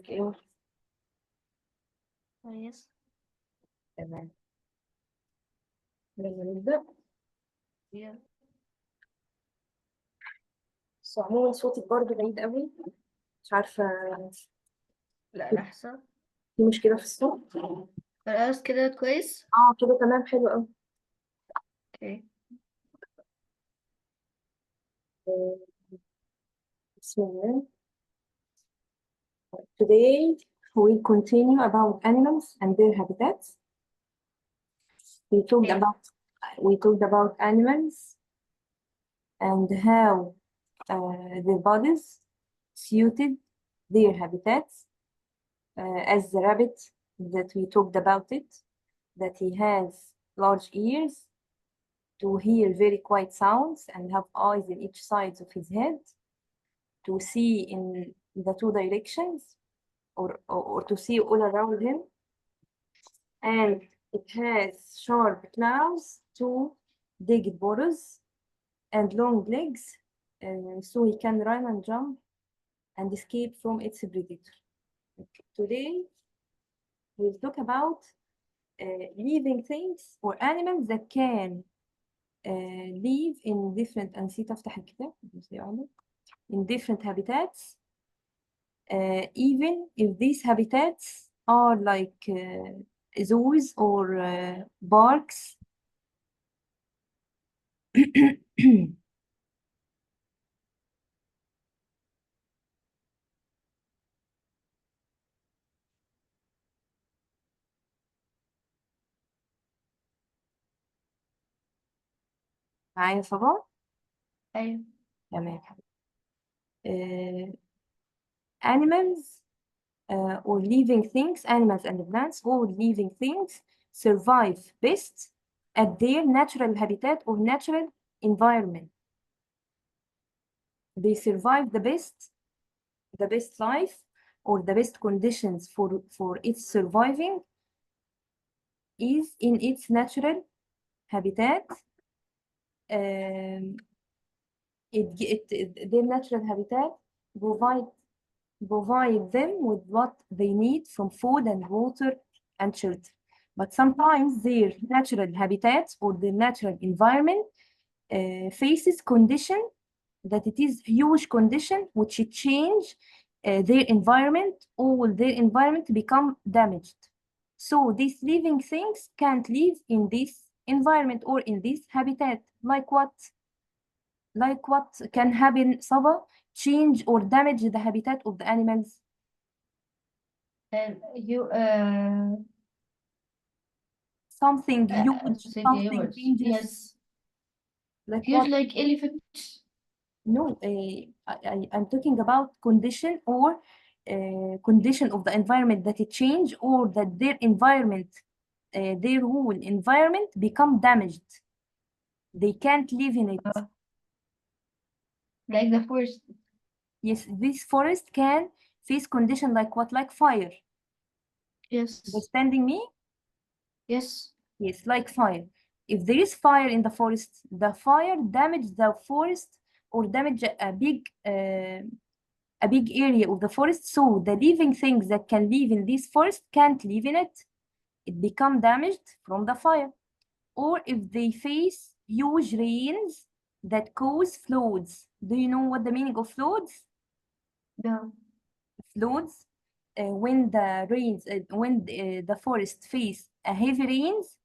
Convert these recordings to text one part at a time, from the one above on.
ايه كويس. تمام. يلا نبدأ. يلا. بس عموما صوتك برضه بعيد قوي، مش عارفة لا أنا أحسن. في مشكلة في الصوت. خلاص كده كويس. كده تمام، حلو قوي. اوكي. آه، بسم الله. Today we continue about animals and their habitats. We talked Yeah. about animals and how their bodies suited their habitats. As the rabbit that we talked about it, that he has large ears to hear very quiet sounds and have eyes in each side of his head to see in the two directions or to see all around him. And it has sharp claws to dig burrows and long legs so he can run and jump and escape from its predator. Today we'll talk about living things or animals that can live in different نسيت أفتح الكتاب in different habitats even if these habitats are like zoos or parks. معايا صباح؟ أيوة. تمام. Animals or living things, animals and plants or living things survive best at their natural habitat or natural environment. They survive the best life or the best conditions for its surviving is in its natural habitat. Their natural habitat provide them with what they need from food and water and shelter. But sometimes their natural habitat or their natural environment faces condition that it is huge condition which change their environment or their environment become damaged. So these living things can't live in this environment or in this habitat. Like what? Like what can happen, Saba? Change or damage the habitat of the animals? Something huge, something dangerous. Yes. Like Huge, what? like elephants. No, I'm talking about condition or condition of the environment that it change or that their environment, their whole environment become damaged. They can't live in it. Like the forest. Yes, this forest can face condition like what? Like fire. Yes. Understanding me? Yes. Yes, like fire. If there is fire in the forest, the fire damage the forest or damage a big area of the forest, so the living things that can live in this forest can't live in it. It become damaged from the fire. Or if they face huge rains that cause floods. Do you know what the meaning of floods? No. Floods, when the rains, when the forest face a heavy rains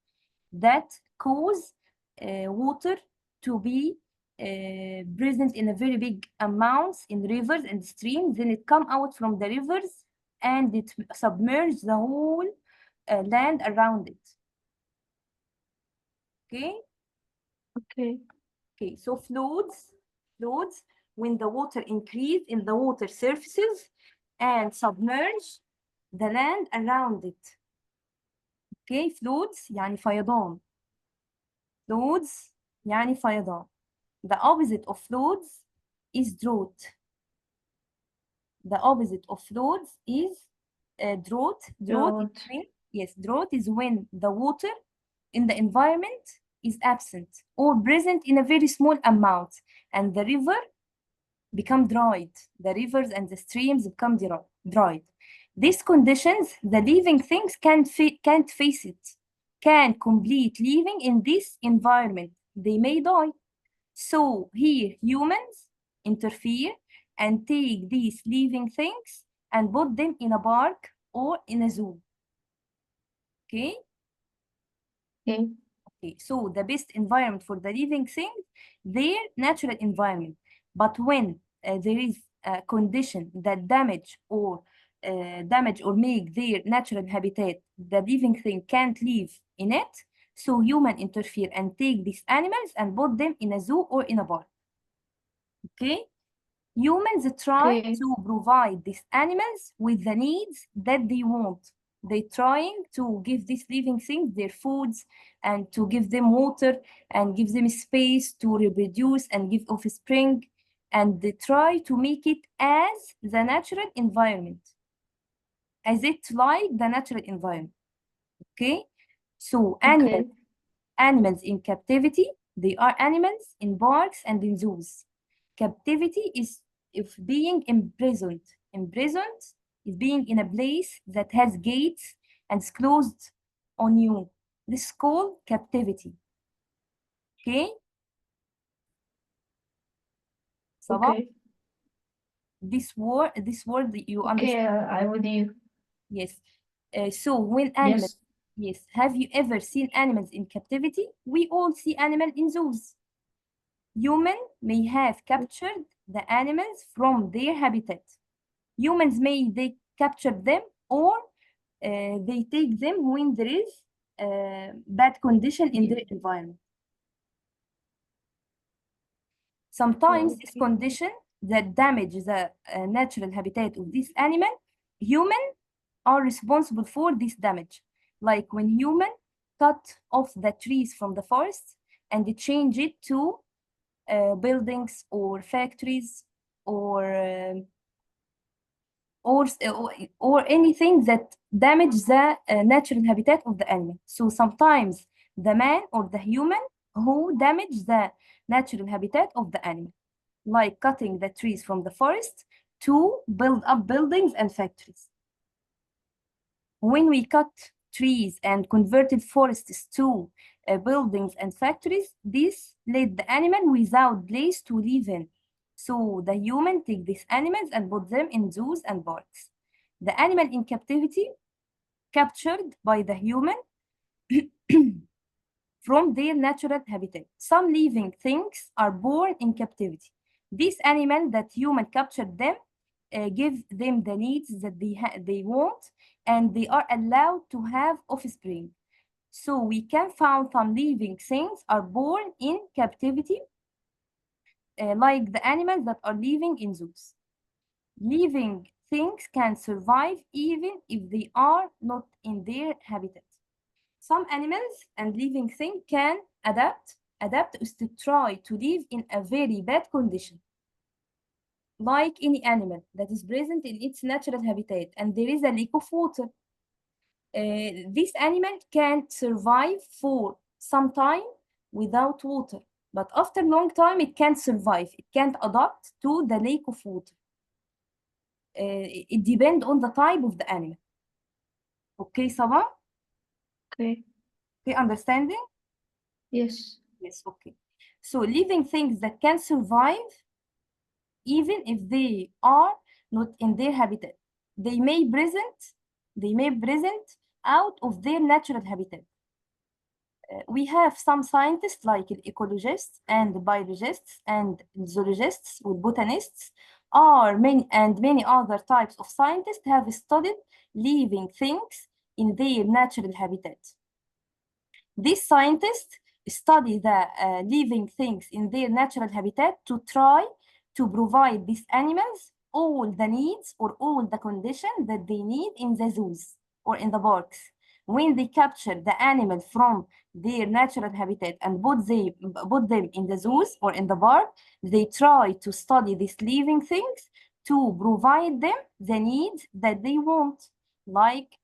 that cause water to be present in a very big amounts in rivers and streams. Then it come out from the rivers and it submerge the whole land around it. Okay. Okay, so floods when the water increase in the water surfaces and submerge the land around it. Okay, floods يعني فيضان. Floods يعني فيضان. The opposite of floods is drought. The opposite of floods is drought. Drought is when the water in the environment is absent or present in a very small amount and the river become dried. The rivers and the streams become dried. These conditions, the living things can't face it, can't complete living in this environment. They may die. So here humans interfere and take these living things and put them in a park or in a zoo. Okay? Okay. Okay, so the best environment for the living things, their natural environment. But when there is a condition that damage or make their natural habitat, the living thing can't live in it, so human interfere and take these animals and put them in a zoo or in a park. Okay? Humans try Okay. to provide these animals with the needs that they want. They're trying to give these living things their foods and to give them water and give them space to reproduce and give offspring, and they try to make it as the natural environment, as it like the natural environment. Okay? So Okay. animals in captivity, they are animals in parks and in zoos. Captivity is if being imprisoned. Imprisoned is being in a place that has gates and is closed on you. This is called captivity. Okay? Sabah, Okay. this word you Okay. understand? I'm with you. Yes. So when animals, Yes. yes, have you ever seen animals in captivity? We all see animals in zoos. Human may have captured the animals from their habitat. Humans they capture them or they take them when there is bad condition in their environment. Sometimes this Okay. condition that damage the natural habitat of this animal, human are responsible for this damage. Like when human cut off the trees from the forest and they change it to buildings or factories or or anything that damage the natural habitat of the animal. So sometimes the man or the human who damage the natural habitat of the animal, like cutting the trees from the forest to build up buildings and factories. When we cut trees and converted forests to buildings and factories, this led the animal without place to live in. So the human take these animals and put them in zoos and parks. The animal in captivity captured by the human from their natural habitat. Some living things are born in captivity. These animals that human captured them give them the needs that they want, and they are allowed to have offspring. So we can find some living things are born in captivity, like the animals that are living in zoos. Living things can survive even if they are not in their habitat. Some animals and living things can adapt is to try to live in a very bad condition. Like any animal that is present in its natural habitat and there is a lack of water. This animal can survive for some time without water, but after a long time it can't survive. It can't adapt to the lack of water. It depends on the type of the animal. Okay, Sabah? Okay. Okay, understanding? Yes. Yes, okay. So living things that can survive even if they are not in their habitat. They may present out of their natural habitat. We have some scientists like ecologists and biologists and zoologists with botanists many other types of scientists have studied living things in their natural habitat. These scientists study the living things in their natural habitat to try to provide these animals all the needs or all the conditions that they need in the zoos or in the parks. When they capture the animal from their natural habitat and put them in the zoos or in the park, they try to study these living things to provide them the needs that they want, like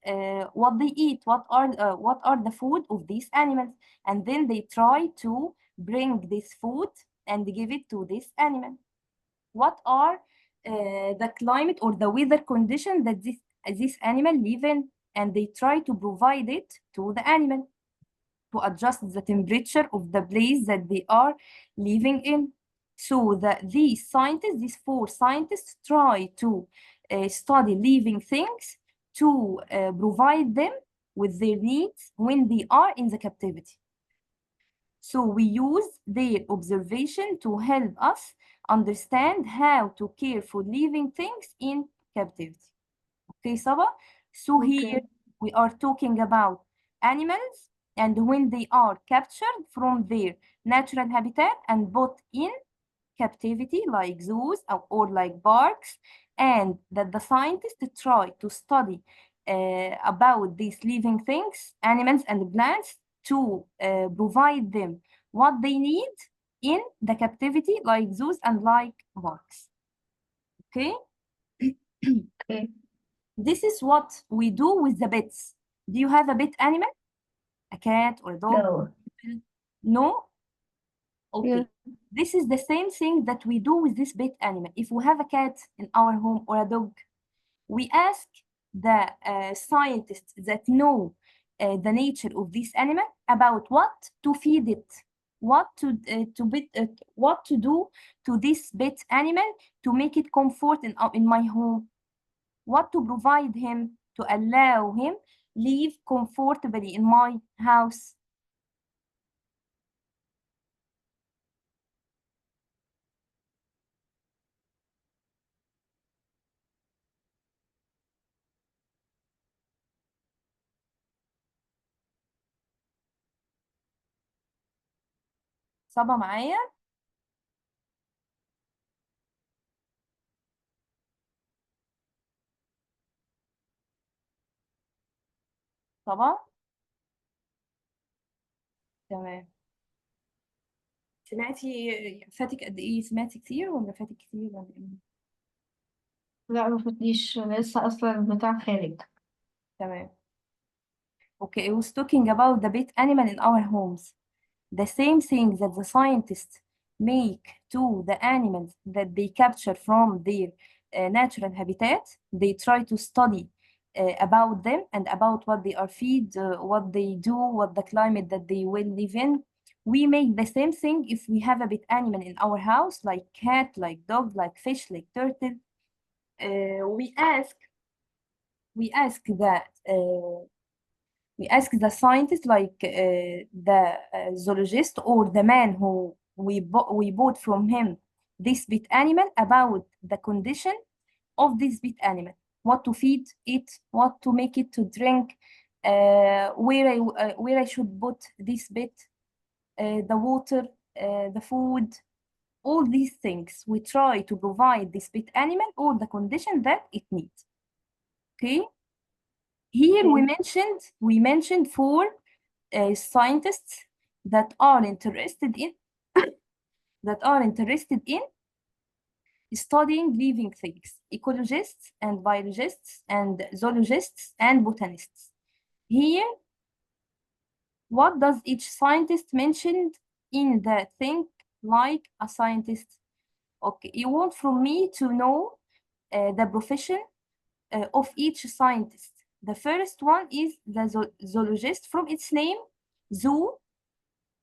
what they eat, what are the food of these animals, and then they try to bring this food and give it to this animal. What are the climate or the weather conditions that this this animal live in, and they try to provide it to the animal to adjust the temperature of the place that they are living in. So these scientists, these 4 scientists, try to study living things to provide them with their needs when they are in the captivity. So we use their observation to help us understand how to care for living things in captivity. Okay, Saba? So here Okay. we are talking about animals and when they are captured from their natural habitat and put in captivity like zoos or like parks, and that the scientists try to study about these living things, animals and plants, to provide them what they need in the captivity like zoos and like parks. Okay? Okay. This is what we do with the pets. Do you have a pet animal? A cat or a dog? No. No? Okay. Yeah. This is the same thing that we do with this pet animal. If we have a cat in our home or a dog, we ask the scientists that know the nature of this animal about what to feed it, what to do to this pet animal to make it comfort in my home, what to provide him to allow him live comfortably in my house. صبا معايا؟ صبا؟ تمام. سمعتي فاتك قد ايه؟ سمعتي كتير ولا فاتك كتير ولا ايه؟ لا ما فاتنيش، أنا لسه أصلا بتاع خارج. تمام. Okay, I was talking about the pet animal in our homes. The same thing that the scientists make to the animals that they capture from their natural habitat, they try to study about them and about what they are feed, what they do, what the climate that they will live in. We make the same thing if we have a pet animal in our house, like cat, like dog, like fish, like turtle. We ask that we ask the scientist, like the zoologist or the man who we bought from him this pet animal, about the condition of this pet animal, what to feed it, what to make it to drink, where I should put this pet, the water, the food, all these things. We try to provide this pet animal all the condition that it needs. Okay. Here we mentioned 4 scientists that are interested in studying living things: ecologists and biologists and zoologists and botanists. Here, what does each scientist mentioned in the think like a scientist? Okay, you want from me to know the profession of each scientist. The first one is the zoologist. From its name, zoo.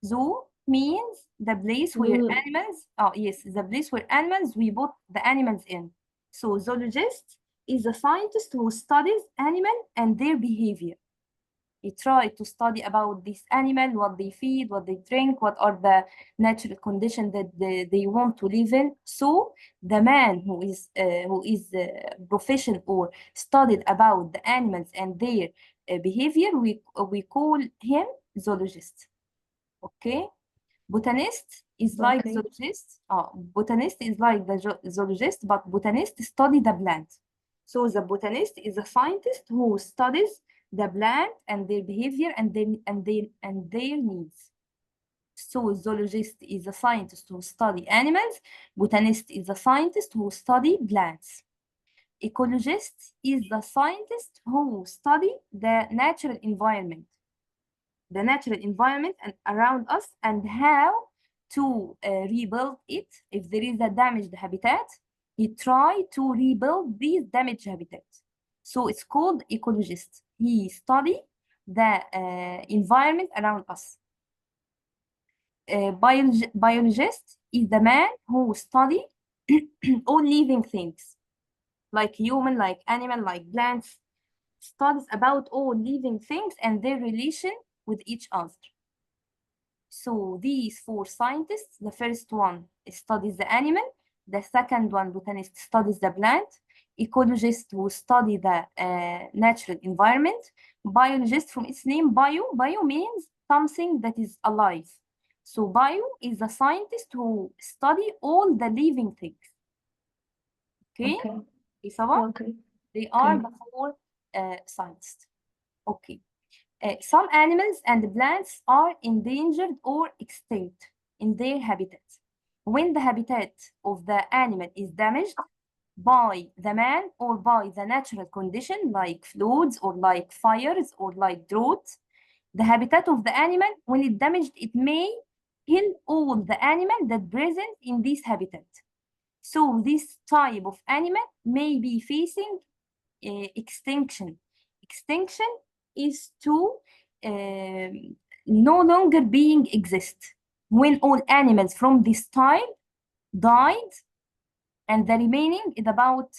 Zoo means the place where Zoo. animals, oh yes, the place where animals, we put the animals in. So zoologist is a scientist who studies animal and their behavior. He tries to study about this animal, what they feed, what they drink, what are the natural conditions that they want to live in. So the man who is profession or studied about the animals and their behavior, we call him zoologist. Okay. Botanist is like Okay. zoologist. Botanist is like the zoologist, but botanist study the plant. So the botanist is a scientist who studies the plant and their behavior and their needs. So zoologist is a scientist who study animals. Botanist is a scientist who study plants. Ecologist is the scientist who study the natural environment and around us, and how to rebuild it. If there is a damaged habitat, he try to rebuild these damaged habitats. So it's called ecologist. He study the environment around us. Biologist is the man who study all living things, like human, like animal, like plants, studies about all living things and their relation with each other. So these four scientists, the first one studies the animal, the second one botanist studies the plant, ecologist who study the natural environment, biologist from its name bio means something that is alive. So bio is the scientist who study all the living things. Okay? Okay. Isabel? Okay. They are Okay. the four scientists. Okay. Some animals and plants are endangered or extinct in their habitat. When the habitat of the animal is damaged by the man or by the natural condition like floods or like fires or like drought, the habitat of the animal, when it damaged, it may kill all the animal that present in this habitat. So this type of animal may be facing extinction. Extinction is to no longer being exist. When all animals from this type died and the remaining is about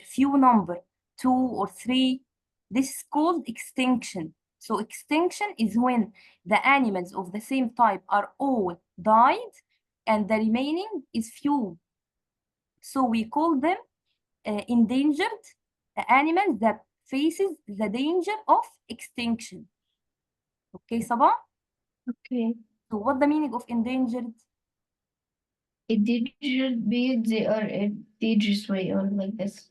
few number, 2 or 3, this is called extinction. So extinction is when the animals of the same type are all died and the remaining is few. So we call them endangered animals that faces the danger of extinction. Okay, Sabah? Okay. So what the meaning of endangered? Endangered means they are in dangerous way or like this.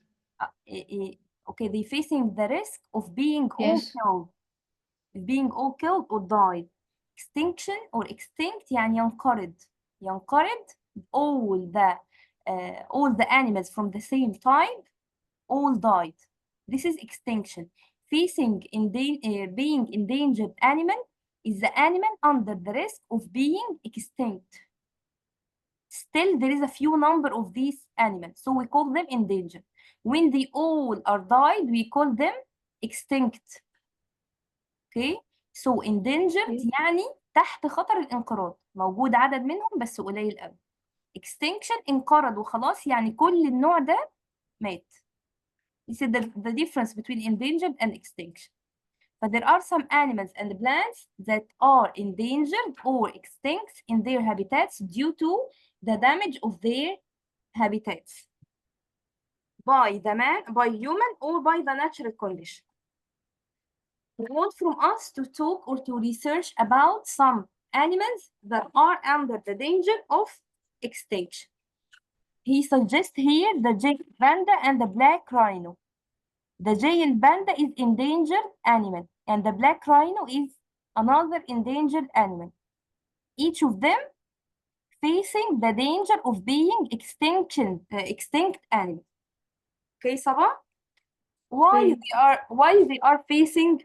Okay, they facing the risk of being all Yes. killed. Being all killed or died. Extinction or extinct يعني ينقرض. ينقرض all the animals from the same type all died. This is extinction. Being endangered animal is the animal under the risk of being extinct. Still, there is a few number of these animals, so we call them endangered. When they all are died, we call them extinct. Okay? So endangered Okay. يعني تحت خطر الانقراض، موجود عدد منهم بس قليل قوي. Extinction انقرض وخلاص، يعني كل النوع ده مات. This is the difference between endangered and extinction. But there are some animals and plants that are endangered or extinct in their habitats due to the damage of their habitats by the man, by human, or by the natural condition. They want from us to talk or to research about some animals that are under the danger of extinction. He suggests here the giant panda and the black rhino. The giant panda is endangered animal and the black rhino is another endangered animal. Each of them facing the danger of being extinct animal. Okay, Sabah? Why Okay. they are facing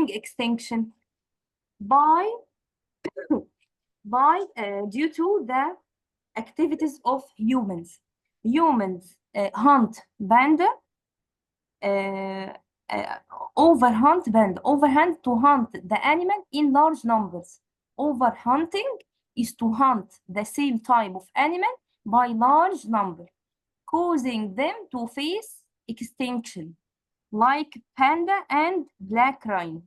extinction? Due to the activities of humans. Humans hunt panda, overhunt panda. Overhunt to hunt the animal in large numbers. Overhunting is to hunt the same type of animal by large number, causing them to face extinction, like panda and black rhino.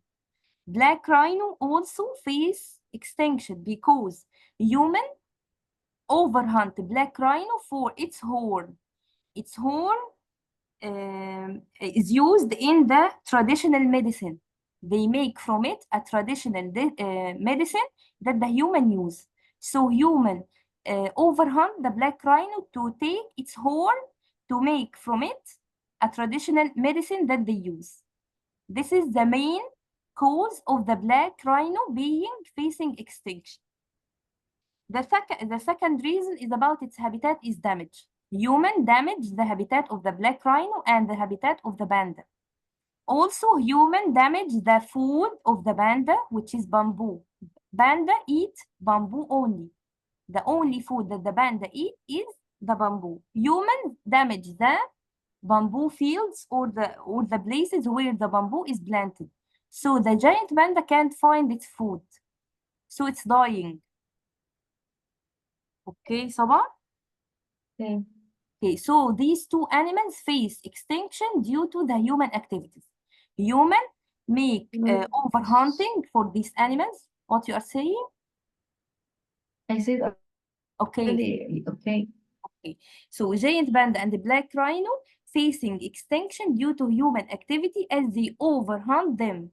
Black rhino also face extinction because human overhunt black rhino for its horn. Its horn is used in the traditional medicine. They make from it a traditional medicine that the human use. So human overhunt the black rhino to take its horn to make from it a traditional medicine that they use. This is the main cause of the black rhino being facing extinction. The second reason is about its habitat is damage. Human damage the habitat of the black rhino and the habitat of the panda. Also, human damage the food of the panda, which is bamboo. Panda eat bamboo only. The only food that the panda eat is the bamboo. Humans damage the bamboo fields or the places where the bamboo is planted. So the giant panda can't find its food. So it's dying. Okay, Sabah? Okay. Okay, so these two animals face extinction due to the human activities. Human make overhunting for these animals. What you are saying? I said Okay. already. Okay. Okay. So giant panda and the black rhino facing extinction due to human activity as they overhunt them,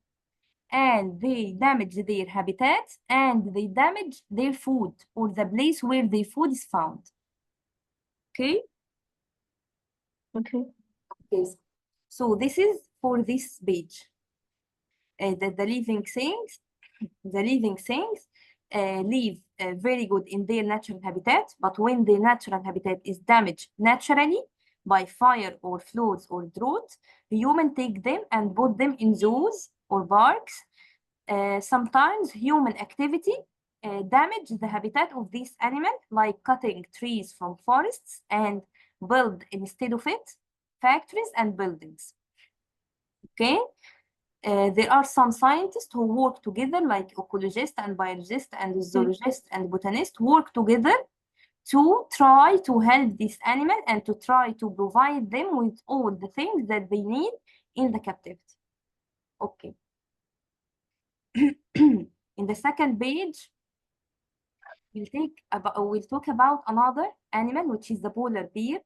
and they damage their habitat, and they damage their food or the place where their food is found. Okay? Okay. Okay. So this is for this page. The living things live very good in their natural habitat, but when their natural habitat is damaged naturally by fire or floods or drought, humans take them and put them in zoos or parks. Sometimes human activity damage the habitat of these animals, like cutting trees from forests and build instead of it factories and buildings. Okay? There are some scientists who work together, like ecologists and biologists and zoologists and botanists work together to try to help this animal and to try to provide them with all the things that they need in the captivity. Okay. In the second page, we'll talk about another animal, which is the polar bear.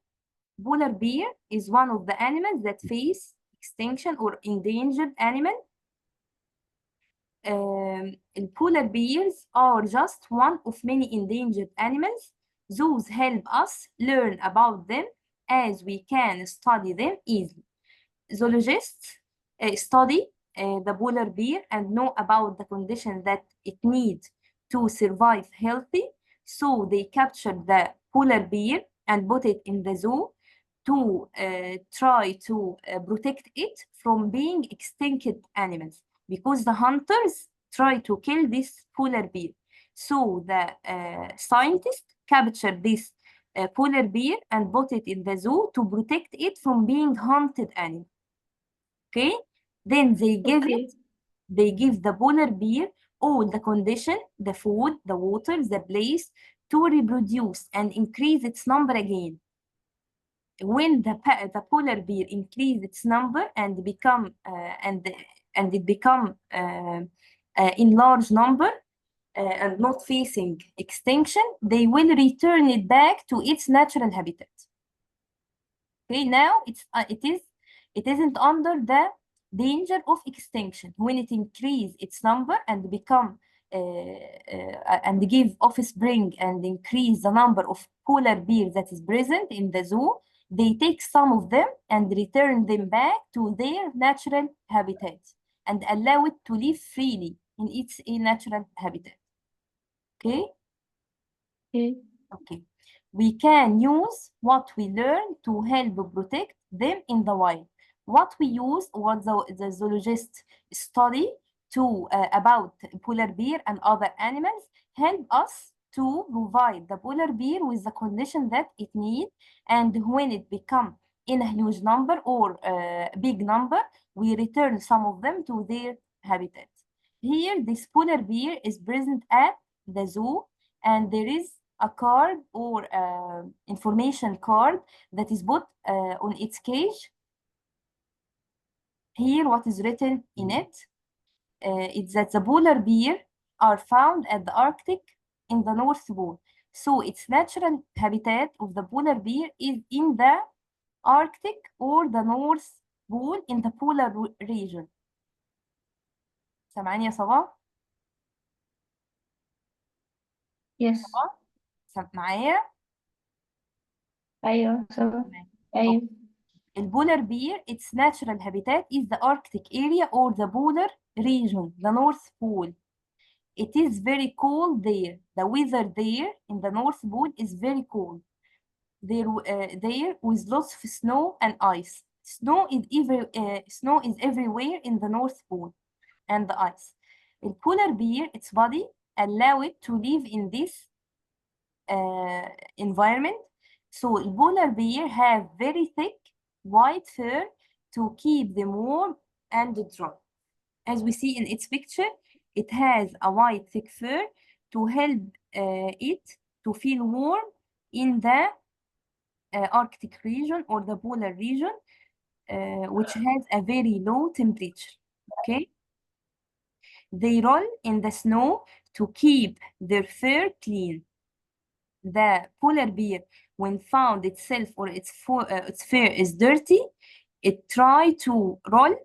Polar bear is one of the animals that face extinction or endangered animal. Polar bears are just one of many endangered animals. Zoos help us learn about them as we can study them easily. Zoologists study the polar bear and know about the condition that it needs to survive healthy. So they capture the polar bear and put it in the zoo to try to protect it from being extinct animals, because the hunters try to kill this polar bear. So the scientists capture this polar bear and put it in the zoo to protect it from being hunted animal. Okay? Then they give the polar bear all the condition, the food, the water, the place to reproduce and increase its number again. When the polar bear increase its number and become it become in large number and not facing extinction, they will return it back to its natural habitat. Okay, now it isn't under the danger of extinction. When it increase its number and become and give offspring and increase the number of polar bears that is present in the zoo, they take some of them and return them back to their natural habitat and allow it to live freely in its natural habitat. Okay? Okay. We can use what we learn to help protect them in the wild. What we use, what the zoologists study to about polar bear and other animals, help us to provide the polar bear with the condition that it needs, and when it become in a huge number or big number, we return some of them to their habitat. Here, this polar bear is present at the zoo, and there is a card or information card that is put on its cage. Here, what is written in it? It's that the polar bear are found at the Arctic in the North Pole. So its natural habitat of the polar bear is in the Arctic or the North Pole in the polar region. سامعاني يا صباح؟ Yes. معايا؟ أيوة سوا. أيوة. The polar bear, its natural habitat is the Arctic area or the polar region, the North Pole. It is very cold there. The weather there in the North Pole is very cold. There with lots of snow and ice. Snow is everywhere in the North Pole and the ice. The polar bear, its body, allow it to live in this environment. So the polar bear have very thick white fur to keep them warm and dry. As we see in its picture, it has a white thick fur to help it to feel warm in the Arctic region or the polar region, which has a very low temperature. Okay, they roll in the snow to keep their fur clean. The polar bear, when found itself or its fur is dirty, it try to roll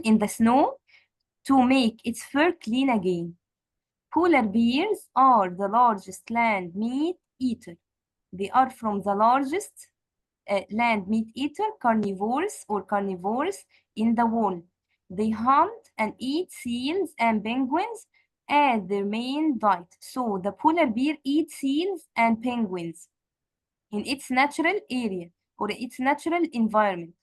in the snow to make its fur clean again. Polar bears are the largest land meat eater. They are from the largest land meat eater carnivores in the world. They hunt and eat seals and penguins as their main diet. So the polar bear eats seals and penguins in its natural area or its natural environment.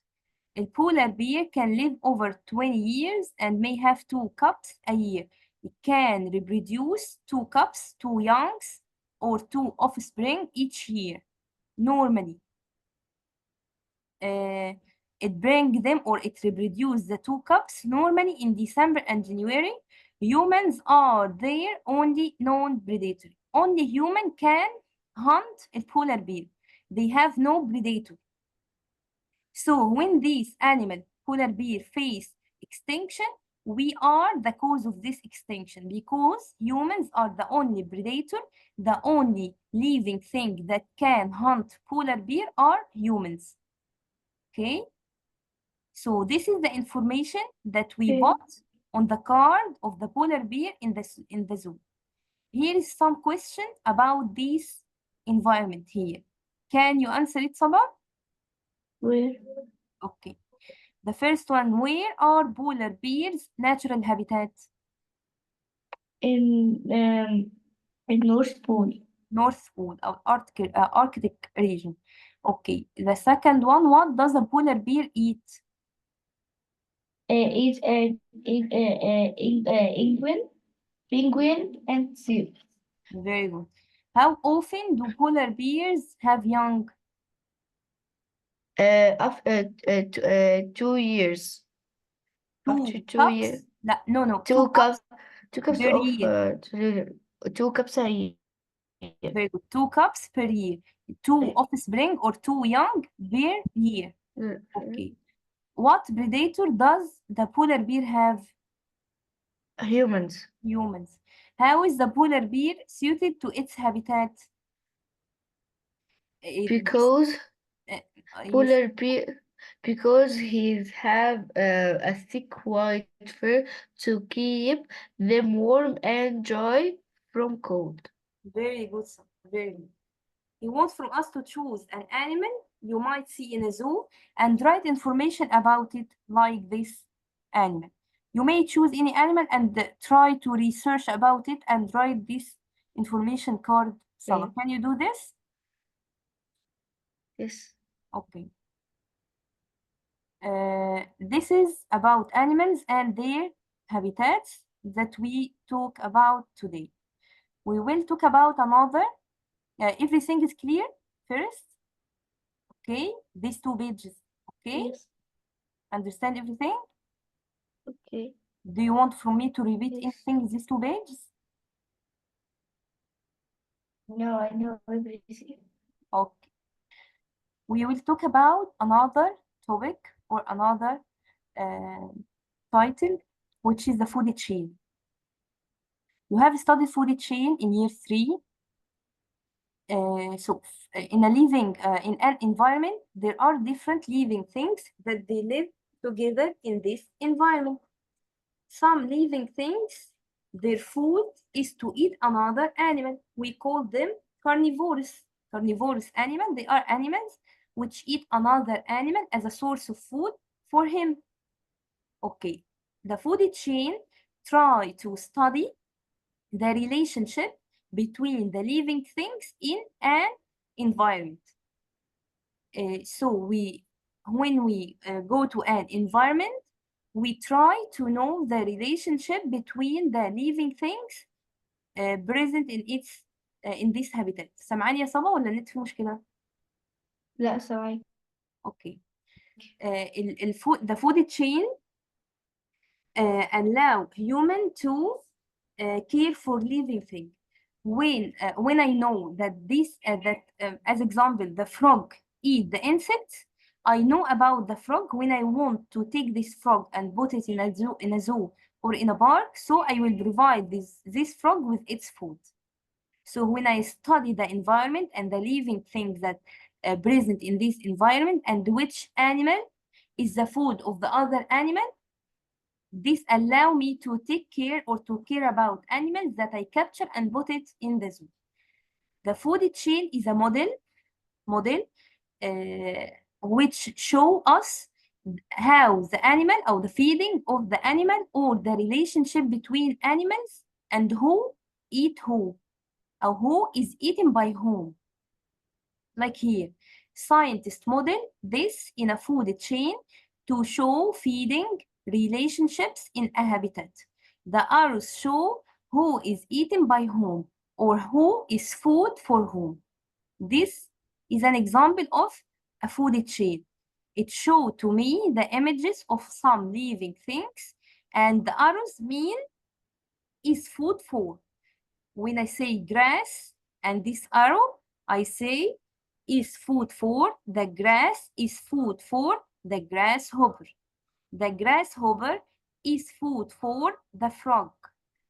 A polar bear can live over 20 years and may have 2 cubs a year. It can reproduce 2 cubs, 2 youngs, or 2 offspring each year. Normally, it brings them or it reproduces the 2 cubs normally in December and January. Humans are their only known predator. Only human can hunt a polar bear. They have no predator. So when these animal, polar bear, face extinction, we are the cause of this extinction because humans are the only predator, the only living thing that can hunt polar bear are humans. Okay? So this is the information that we Okay. bought on the card of the polar bear in the zoo. Here is some question about this environment here. Can you answer it, Sabah? Where? Okay. The first one, where are polar bears' natural habitats? In North Pole. North Pole or Arctic region. Okay. The second one, what does a polar bear eat? Eat penguin and seal. Very good. How often do polar bears have young? After 2 years. After 2 cups? years. No, 2 cups. 2 cups per of year. 2 cups a year. Very good. 2 cups per year. 2 Eh. offspring or 2 young per year. Okay. What predator does the polar bear have? Humans. Humans. How is the polar bear suited to its habitat? Because Yes. polar bear, because he have a thick white fur to keep them warm and dry from cold. Very good, son. Very good. He wants from us to choose an animal you might see in a zoo and write information about it like this animal. You may choose any animal and try to research about it and write this information card. Salah, Okay. can you do this? Yes. Okay. This is about animals and their habitats that we talk about today. We will talk about another. Everything is clear first? Okay, these 2 pages. Okay, Yes. understand everything? Okay. Do you want from me to repeat Yes. anything in these 2 pages? No, I know everything. Okay. We will talk about another topic or another title, which is the food chain. You have studied food chain in year 3. In an environment, there are different living things that they live together in this environment. Some living things, their food is to eat another animal. We call them carnivores. Carnivorous animals, they are animals which eat another animal as a source of food for him. Okay, the food chain try to study the relationship between the living things in an environment. So when we go to an environment, we try to know the relationship between the living things present in this habitat. سامعاني يا صبا ولا النت فيه مشكلة؟ لا سامعك. Okay. The food chain allow human to care for living thing. When I know that as example, the frog eat the insects, I know about the frog. When I want to take this frog and put it in a zoo or in a park, so I will provide this frog with its food. So when I study the environment and the living things that present in this environment and which animal is the food of the other animal, this allow me to take care or to care about animals that I capture and put it in the zoo. The food chain is a model which show us how the animal or the feeding of the animal or the relationship between animals and who eat who, or who is eaten by whom. Like here, scientists model this in a food chain to show feeding relationships in a habitat. The arrows show who is eaten by whom or who is food for whom. This is an example of a food chain. It shows to me the images of some living things, and the arrows mean is food for. When I say grass and this arrow, I say is food for the grass, is food for the grasshopper. The grasshopper is food for the frog.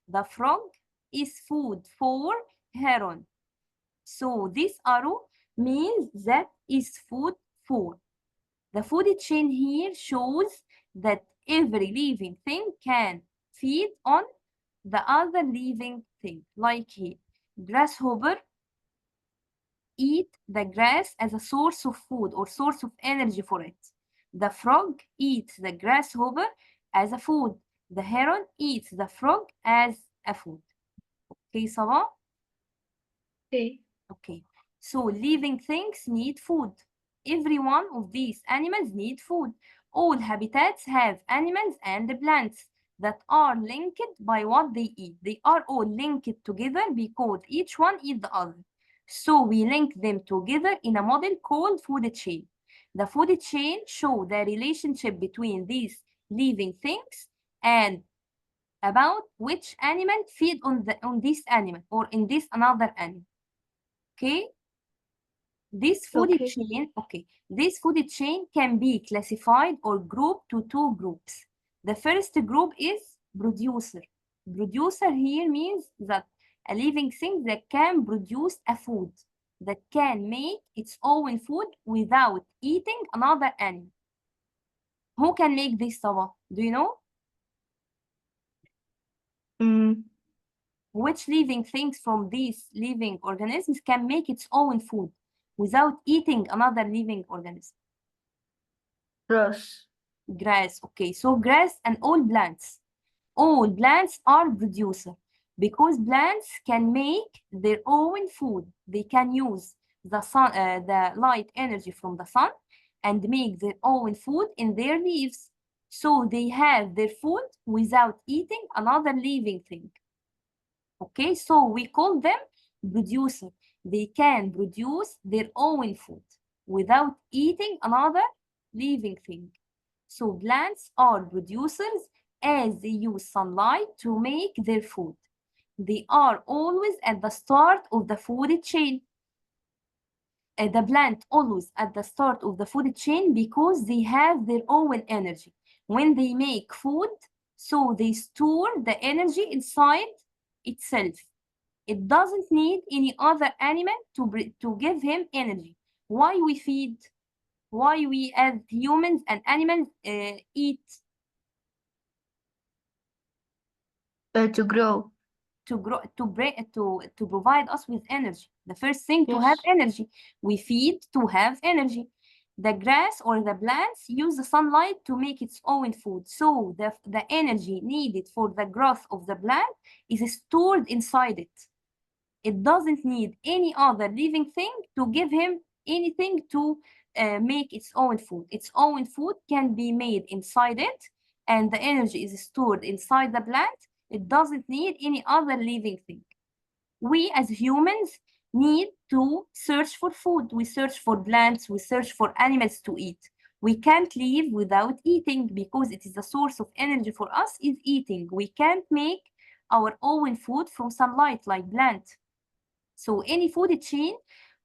The frog is food for heron. So this arrow means that is food for. The food chain here shows that every living thing can feed on the other living thing. Like here, grasshopper eat the grass as a source of food or source of energy for it. The frog eats the grasshopper as a food. The heron eats the frog as a food. Okay, Sabah? Okay. Okay, so living things need food. Every one of these animals need food. All habitats have animals and plants that are linked by what they eat. They are all linked together because each one eats the other. So we link them together in a model called food chain. The food chain shows the relationship between these living things and about which animal feed on this animal or in this another animal. Okay? This food Okay. chain, this food chain can be classified or grouped to two groups. The first group is producer. Producer here means that a living thing that can produce a food, that can make its own food without eating another animal. Who can make this, Sabah? Do you know? Which living things from these living organisms can make its own food without eating another living organism? Grass. Grass. Okay, so grass and all plants. All plants are producer because plants can make their own food. They can use the sun, the light energy from the sun, and make their own food in their leaves. So they have their food without eating another living thing. Okay, so we call them producer. They can produce their own food without eating another living thing. So plants are producers as they use sunlight to make their food. They are always at the start of the food chain. The plant always at the start of the food chain because they have their own energy. When they make food, so they store the energy inside itself. It doesn't need any other animal to give him energy. Why we feed? Why we as humans and animals eat? To grow. To provide us with energy. The first thing to have Yes. energy. We feed to have energy. The grass or the plants use the sunlight to make its own food. So the energy needed for the growth of the plant is stored inside it. It doesn't need any other living thing to give him anything to make its own food. Its own food can be made inside it, and the energy is stored inside the plant. It doesn't need any other living thing. We as humans need to search for food. We search for plants, we search for animals to eat. We can't live without eating because it is the source of energy for us is eating. We can't make our own food from sunlight like plant. So any food chain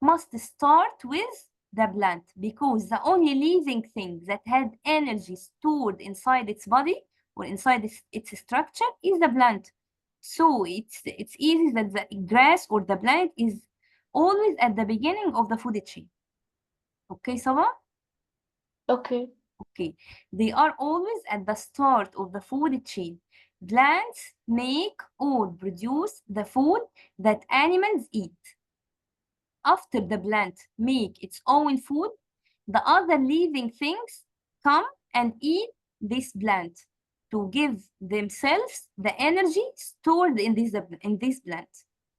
must start with the plant because the only living thing that had energy stored inside its body or inside its structure is the plant. So it's easy that the grass or the plant is always at the beginning of the food chain. Okay, Saba? Okay. Okay. They are always at the start of the food chain. Plants make or produce the food that animals eat. After the plant make its own food, the other living things come and eat this plant to give themselves the energy stored in this plant.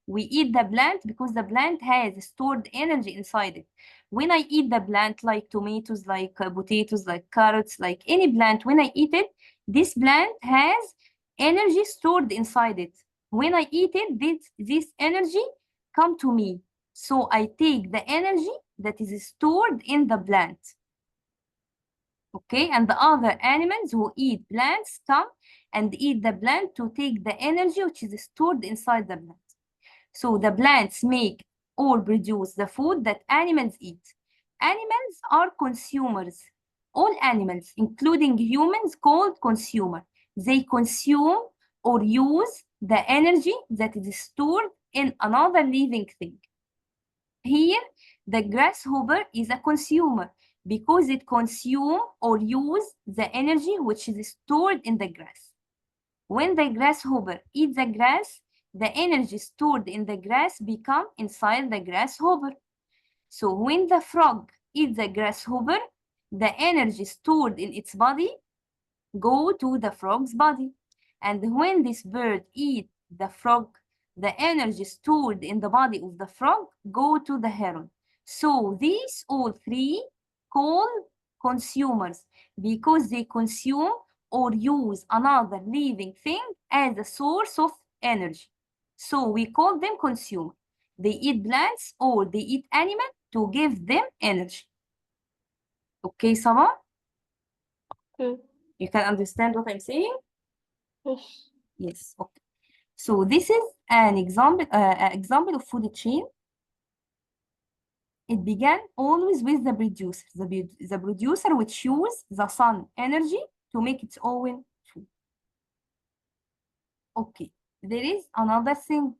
We eat the plant because the plant has stored energy inside it. When I eat the plant, like tomatoes, like potatoes, like carrots, like any plant, when I eat it, this plant has energy stored inside it. When I eat it, this energy come to me. So I take the energy that is stored in the plant. Okay, and the other animals who eat plants come and eat the plant to take the energy which is stored inside the plant. So the plants make or produce the food that animals eat. Animals are consumers. All animals, including humans, called consumer. They consume or use the energy that is stored in another living thing. Here, the grasshopper is a consumer because it consumes or uses the energy which is stored in the grass. When the grasshopper eats the grass, the energy stored in the grass becomes inside the grasshopper. So when the frog eats the grasshopper, the energy stored in its body go to the frog's body. And when this bird eats the frog, the energy stored in the body of the frog go to the heron. So these all three called consumers because they consume or use another living thing as a source of energy. So we call them consumer. They eat plants or they eat animals to give them energy. Okay, Sama? Okay. You can understand what I'm saying? Yes. Yes, okay. So this is an example of food chain. It began always with the producer. The producer which uses the sun energy to make its own food. Okay, there is another thing.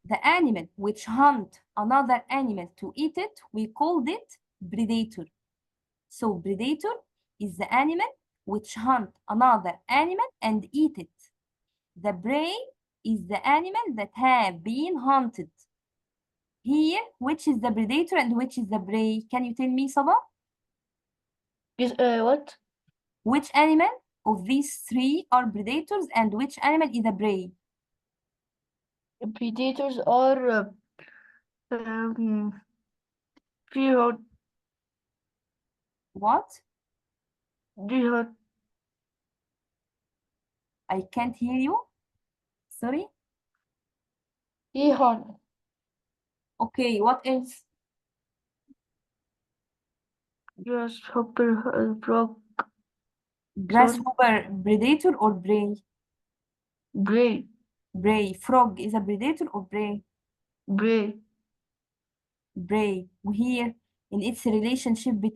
The animal which hunt another animal to eat it, we called it predator. So predator is the animal which hunt another animal and eat it. The prey is the animal that have been hunted. Here, which is the predator and which is the prey? Can you tell me, Saba? Yes, what? Which animal of these three are predators and which animal is the prey? Predators are um, deer, What? deer, I can't hear you. Sorry. deer, Okay, what else? grasshopper, frog, Grasshopper, predator or prey? prey, Prey. Frog is a predator or prey? prey. Prey. Here, in its relationship between